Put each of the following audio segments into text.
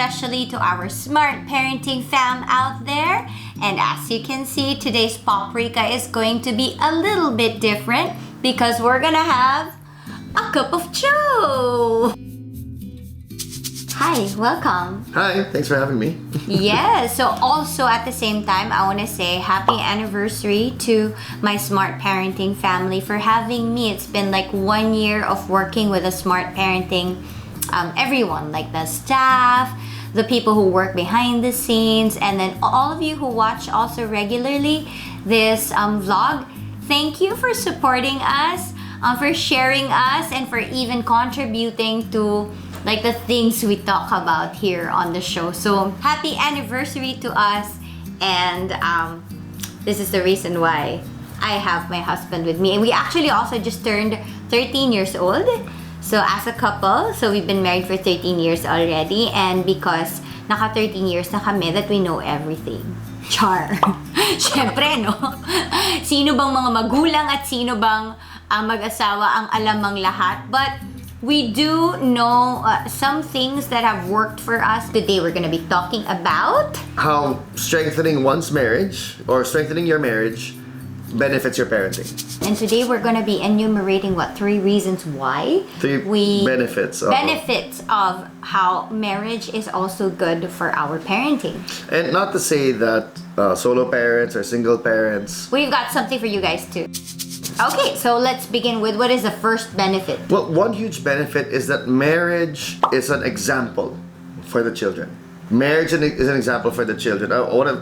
especially to our smart parenting fam out there. And as you can see, today's PopRica is going to be a little bit different because we're gonna have a cup of joe. Hi, welcome. Hi, thanks for having me. Yes, so also at the same time, I want to say happy anniversary to my smart parenting family for having me. It's been like 1 year of working with a smart parenting, everyone, like the staff, the people who work behind the scenes, and then all of you who watch also regularly this vlog. Thank you for supporting us, for sharing us, and for even contributing to like the things we talk about here on the show. So happy anniversary to us, and this is the reason why I have my husband with me. And we actually also just turned 13 years old. So as a couple, so we've been married for 13 years already, and because naka 13 years na kami that we know everything. Char. Syempre, no? Sino bang mga magulang at sino bang mag-asawa ang alamang lahat? But we do know some things that have worked for us. Today we're going to be talking about How strengthening one's marriage or strengthening your marriage benefits your parenting. and today we're going to be enumerating 3 reasons why Benefits of how marriage is also good for our parenting. And not to say that solo parents or single parents. We've got something for you guys too. Okay, so let's begin with what is the first benefit. Well, one huge benefit is that marriage is an example for the children. Marriage is an example for the children.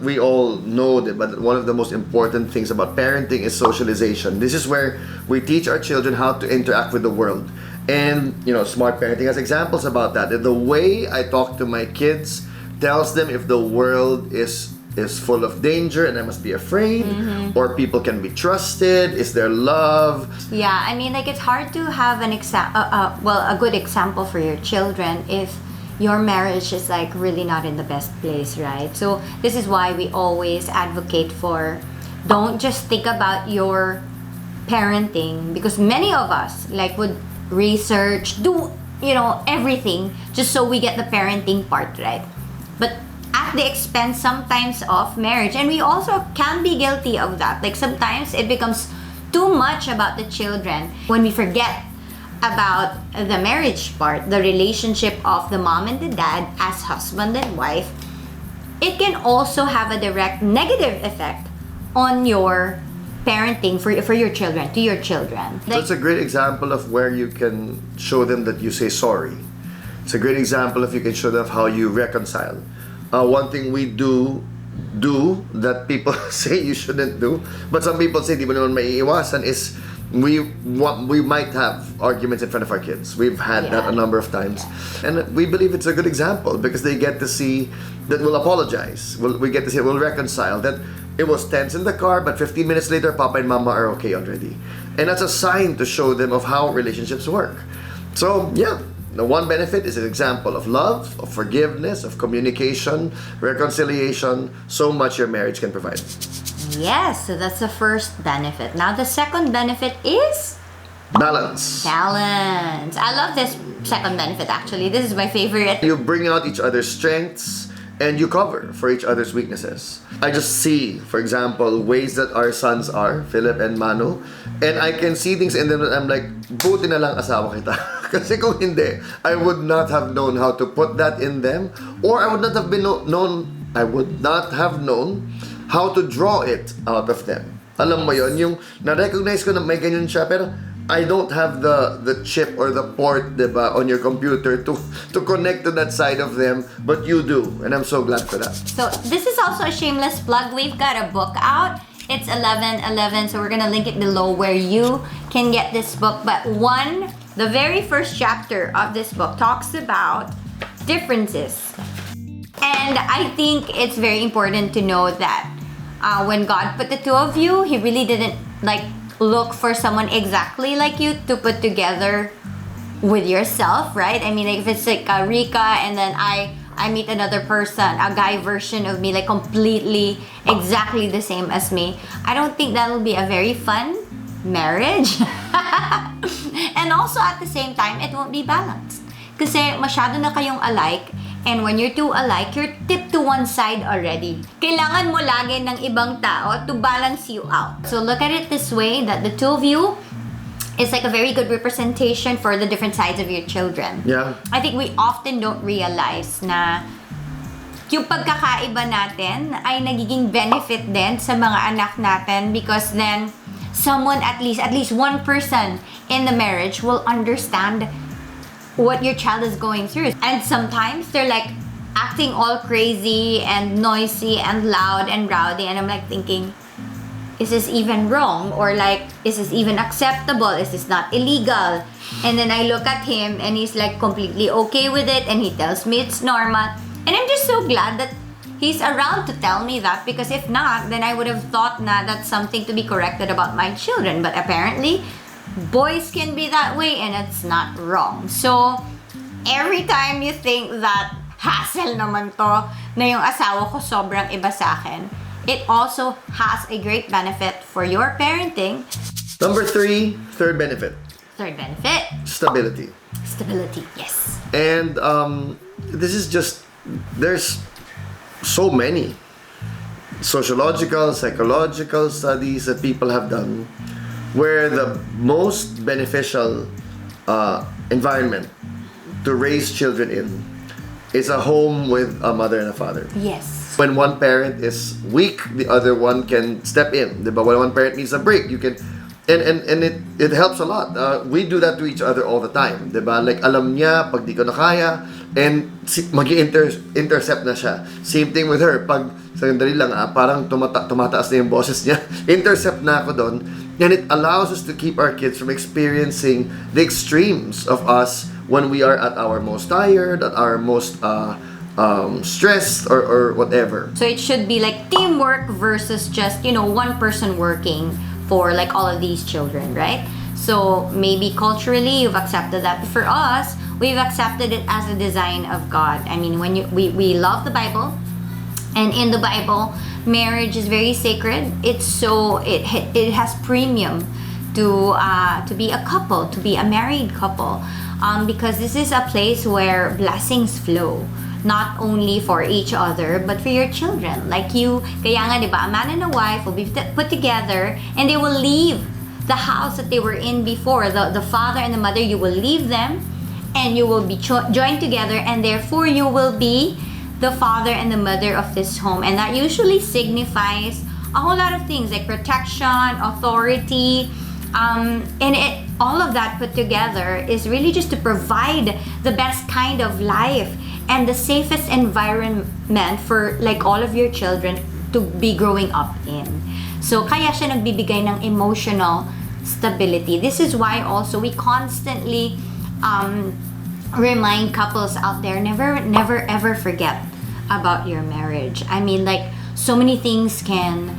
We all know that, but one of the most important things about parenting is socialization. This is where we teach our children how to interact with the world. And, smart parenting has examples about that. The way I talk to my kids tells them if the world is full of danger and I must be afraid, or people can be trusted, is there love? Yeah, I mean, like it's hard to have a good example for your children if your marriage is like really not in the best place, right? So this is why we always advocate for don't just think about your parenting, because many of us like would research, do everything just so we get the parenting part right, but at the expense sometimes of marriage. And we also can be guilty of that. Like sometimes it becomes too much about the children when we forget about the marriage part, the relationship of the mom and the dad as husband and wife. It can also have a direct negative effect on your parenting for your children, to your children. So it's a great example of where you can show them that you say sorry. It's a great example if you can show them how you reconcile. One thing we do that people say you shouldn't do, but some people say di mo naman maiiwasan, is we might have arguments in front of our kids. We've had that a number of times, and we believe it's a good example because they get to see that we'll apologize. We get to see we'll reconcile. That it was tense in the car, but 15 minutes later, Papa and Mama are okay already, and that's a sign to show them of how relationships work. So yeah. The one benefit is an example of love, of forgiveness, of communication, reconciliation, so much your marriage can provide. Yes, so that's the first benefit. Now the second benefit is Balance. balance. I love this second benefit actually. This is my favorite. You bring out each other's strengths and you cover for each other's weaknesses. I just see, for example, ways that our sons are, Philip and Manu, and I can see things in them that I'm like, buti na lang asawa kita. Kasi kung hindi, I would not have known how to put that in them, or I would not have known how to draw it out of them. Alam mo yon, yung na-recognize ko na may ganyan siya, pero I don't have the chip or the port, diba, on your computer to connect to that side of them, but you do, and I'm so glad for that. So this is also a shameless plug. We've got a book out. It's 11:11, so we're gonna link it below where you can get this book. But the very first chapter of this book talks about differences. And I think it's very important to know that when God put the two of you, He really didn't look for someone exactly like you to put together with yourself, right? I mean, like if it's like Rica and then I meet another person, a guy version of me, like completely exactly the same as me, I don't think that'll be a very fun marriage. And also at the same time, it won't be balanced. Kasi masyado na kayong alike And when you're two alike, you're tipped to one side already. Kailangan mo lagi ng ibang tao to balance you out. So look at it this way, that the two of you is like a very good representation for the different sides of your children. Yeah. I think we often don't realize na yung pagkakaiba natin ay nagiging benefit din sa mga anak natin, because then someone, at least one person in the marriage will understand what your child is going through. And sometimes they're like acting all crazy and noisy and loud and rowdy, and I'm like thinking, is this even wrong? Or like, is this even acceptable? Is this not illegal? And then I look at him and he's like completely okay with it, and he tells me it's normal. And I'm just so glad that he's around to tell me that, because if not, then I would have thought na that's something to be corrected about my children. But apparently, boys can be that way and it's not wrong. So, every time you think that hassle naman to, na yung asawa ko sobrang iba sa akin, it also has a great benefit for your parenting. Number 3, third benefit. Third benefit, Stability. stability. Yes. And this is just, there's so many sociological, psychological studies that people have done where the most beneficial environment to raise children in is a home with a mother and a father. Yes. When one parent is weak, the other one can step in. Diba? When one parent needs a break, you can, and it helps a lot. We do that to each other all the time. Diba? Like, alam niya pag di ko na kaya, and mag-intercept na siya. Same thing with her. Pag, sandali lang, parang tumataas na yung boses niya, intercept na ako doon. And it allows us to keep our kids from experiencing the extremes of us when we are at our most tired, at our most stressed, or whatever. So it should be like teamwork versus just, one person working for like all of these children, right? So maybe culturally you've accepted that. But for us, we've accepted it as a design of God. I mean, when we love the Bible, and in the Bible, marriage is very sacred. It has premium to be a couple, to be a married couple, because this is a place where blessings flow, not only for each other but for your children. Like kaya nga, diba, a man and a wife will be put together and they will leave the house that they were in before. The father and the mother, you will leave them and you will be joined together, and therefore you will be the father and the mother of this home. And that usually signifies a whole lot of things like protection, authority, and all of that put together is really just to provide the best kind of life and the safest environment for like all of your children to be growing up in. So kaya siya nagbibigay ng emotional stability. This is why also we constantly remind couples out there, never ever forget about your marriage. I mean, like, so many things can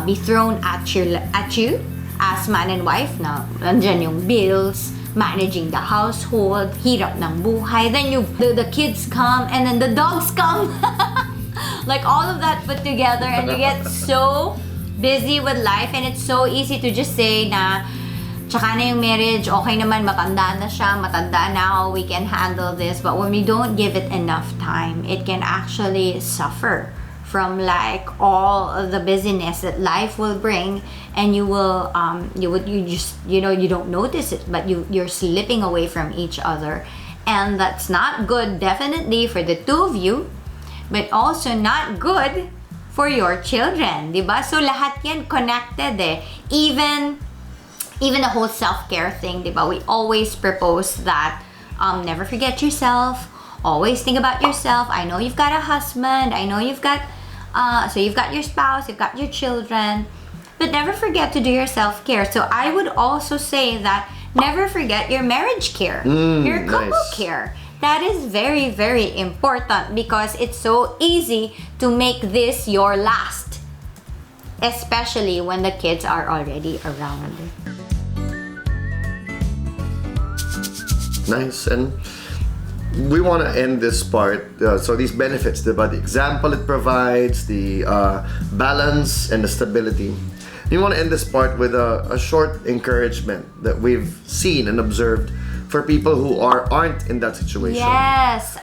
be thrown at you as man and wife. Now, nandyan yung bills, managing the household, hirap ng buhay, then the kids come, and then the dogs come. Like all of that put together, and you get so busy with life, and it's so easy to just say na tsaka na yung marriage, okay naman, matanda na siya, matanda na ako, we can handle this. But when we don't give it enough time, it can actually suffer from like all of the busyness that life will bring, and you don't notice it, but you're slipping away from each other, and that's not good, definitely for the two of you, but also not good for your children, diba? So lahat yan connected eh. Even the whole self-care thing, diba? We always propose that never forget yourself. Always think about yourself. I know you've got a husband. I know you've got you've got your spouse, you've got your children, but never forget to do your self-care. So I would also say that never forget your marriage care, your couple care. That is very, very important, because it's so easy to make this your last, especially when the kids are already around. Nice. And we want to end this part, so these benefits, the example it provides, the balance and the stability. We want to end this part with a short encouragement that we've seen and observed for people who aren't in that situation. Yes.